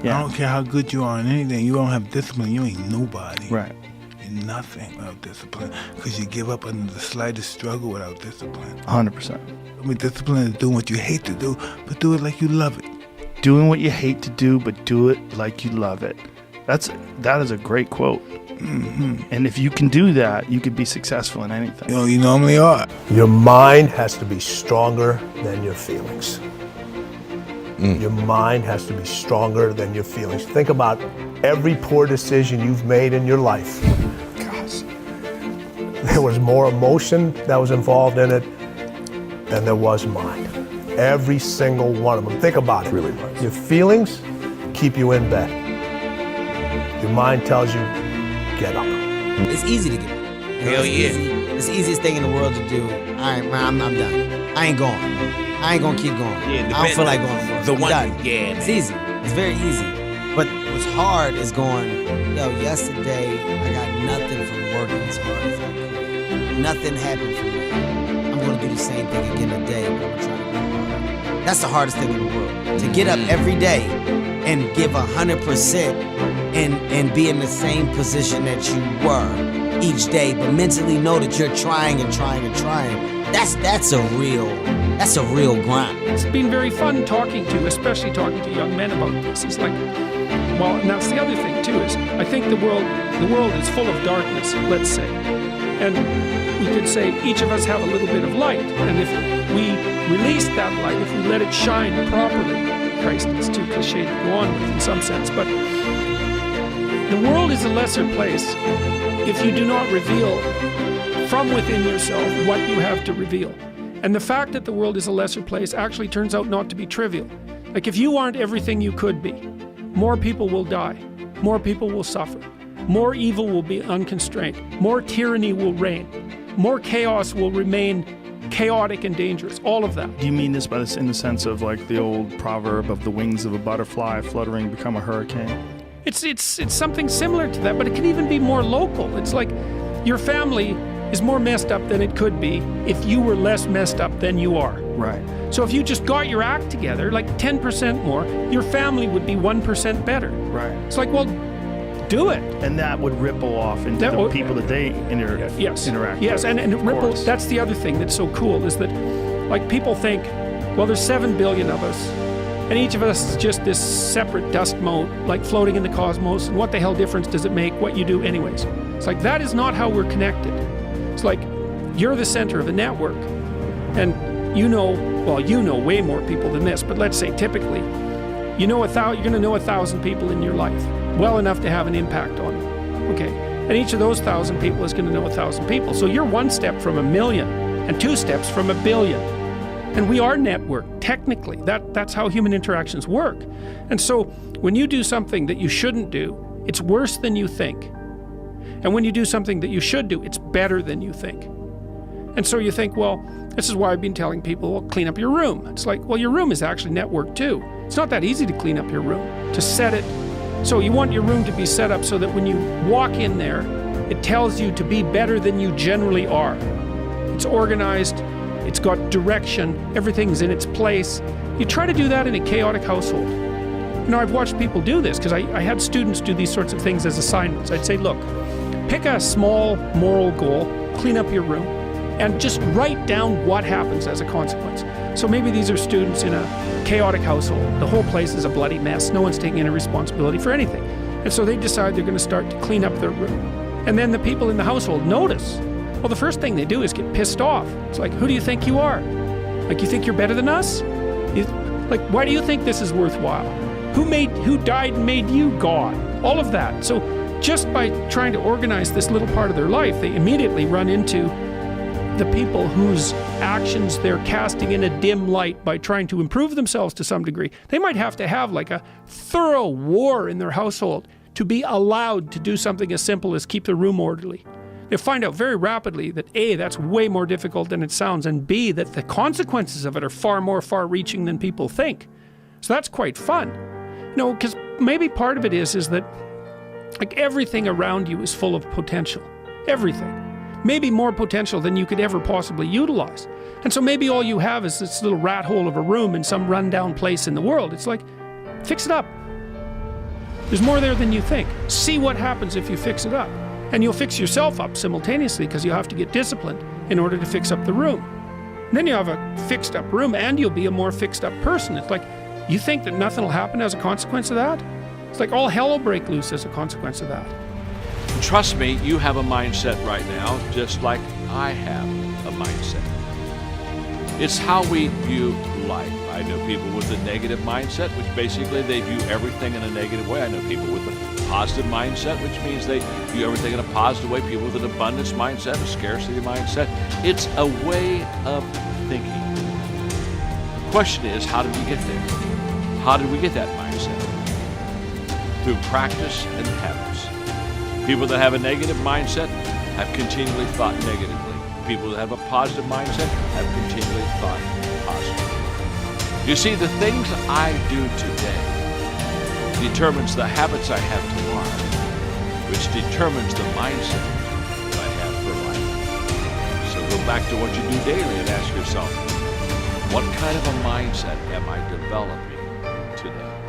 Yeah. I don't care how good you are in anything. You don't have discipline, you ain't nobody. Right. You're nothing without discipline, because you give up under the slightest struggle without discipline. 100%. I mean, discipline is doing what you hate to do, but do it like you love it. Doing what you hate to do, but do it like you love it. That is a great quote. Mm-hmm. And if you can do that, you could be successful in anything. You know, you normally are. Your mind has to be stronger than your feelings. Your mind has to be stronger than your feelings. Think about every poor decision you've made in your life. Gosh. There was more emotion that was involved in it than there was mind. Every single one of them. Think about it. Really was. Your feelings keep you in bed. Your mind tells you, get up. It's easy to get up. Hell yeah. It's the easiest thing in the world to do. All right, man, I'm done. I ain't going. I ain't gonna keep going. Yeah, I don't feel like going to work. The I'm one, done. yeah, It's man. easy. It's very easy. But what's hard is going, yesterday I got nothing from working as hard as I could. Nothing happened for me. I'm gonna do the same thing again today, but I'm gonna try to work harder. That's the hardest thing in the world. To get up every day and give 100% and be in the same position that you were each day, but mentally know that you're trying and trying and trying. That's a real grind. It's been very fun talking to, especially talking to young men about this. It's like, well, and that's the other thing too, is I think the world is full of darkness, let's say. And we could say each of us have a little bit of light. And if we release that light, if we let it shine properly, Christ, it's too cliche to go on with in some sense, but the world is a lesser place if you do not reveal from within yourself what you have to reveal. And the fact that the world is a lesser place actually turns out not to be trivial. Like, if you aren't everything you could be, more people will die, more people will suffer, more evil will be unconstrained, more tyranny will reign, more chaos will remain chaotic and dangerous, all of that. Do you mean this by this in the sense of like the old proverb of the wings of a butterfly fluttering become a hurricane? It's something similar to that, but it can even be more local. It's like your family is more messed up than it could be if you were less messed up than you are. Right. So if you just got your act together, like 10% more, your family would be 1% better. Right. It's like, well, do it. And that would ripple off into That the would- people that they interact Yes, with. and it of ripples. course. That's the other thing that's so cool, is that, like, people think, well, there's 7 billion of us, and each of us is just this separate dust mote, like floating in the cosmos, and what the hell difference does it make what you do anyways? It's like, that is not how we're connected. It's like, you're the center of the network, and you know way more people than this, but let's say typically, you're going to know 1,000 people in your life, well enough to have an impact on them, okay? And each of those 1,000 people is going to know 1,000 people. So you're one step from 1,000,000 and 2 steps from 1,000,000,000. And we are networked, technically. That's how human interactions work. And so when you do something that you shouldn't do, it's worse than you think. And when you do something that you should do, it's better than you think. And so you think, well, this is why I've been telling people, well, clean up your room. It's like, well, your room is actually networked too. It's not that easy to clean up your room, to set it. So you want your room to be set up so that when you walk in there, it tells you to be better than you generally are. It's organized, it's got direction, everything's in its place. You try to do that in a chaotic household. You know, I've watched people do this because I had students do these sorts of things as assignments. I'd say, look, pick a small moral goal, clean up your room, and just write down what happens as a consequence. So maybe these are students in a chaotic household. The whole place is a bloody mess. No one's taking any responsibility for anything. And so they decide they're going to start to clean up their room. And then the people in the household notice. Well, the first thing they do is get pissed off. It's like, who do you think you are? Like, you think you're better than us? Like, why do you think this is worthwhile? Who died and made you God? All of that. So just by trying to organize this little part of their life, they immediately run into the people whose actions they're casting in a dim light by trying to improve themselves to some degree. They might have to have like a thorough war in their household to be allowed to do something as simple as keep the room orderly. They'll find out very rapidly that A, that's way more difficult than it sounds, and B, that the consequences of it are far more far-reaching than people think. So that's quite fun. You know, because maybe part of it is that like everything around you is full of potential. Everything. Maybe more potential than you could ever possibly utilize. And so maybe all you have is this little rat hole of a room in some rundown place in the world. It's like, fix it up. There's more there than you think. See what happens if you fix it up. And you'll fix yourself up simultaneously because you have to get disciplined in order to fix up the room. And then you have a fixed up room and you'll be a more fixed up person. It's like, you think that nothing will happen as a consequence of that? It's like all hell will break loose as a consequence of that. Trust me, you have a mindset right now, just like I have a mindset. It's how we view life. I know people with a negative mindset, which basically they view everything in a negative way. I know people with a positive mindset, which means they view everything in a positive way. People with an abundance mindset, a scarcity mindset. It's a way of thinking. The question is, how did we get there? How did we get that mindset? Through practice and habits. People that have a negative mindset have continually thought negatively. People that have a positive mindset have continually thought positively. You see, the things I do today determines the habits I have tomorrow, which determines the mindset that I have for life. So go back to what you do daily and ask yourself, what kind of a mindset am I developing today?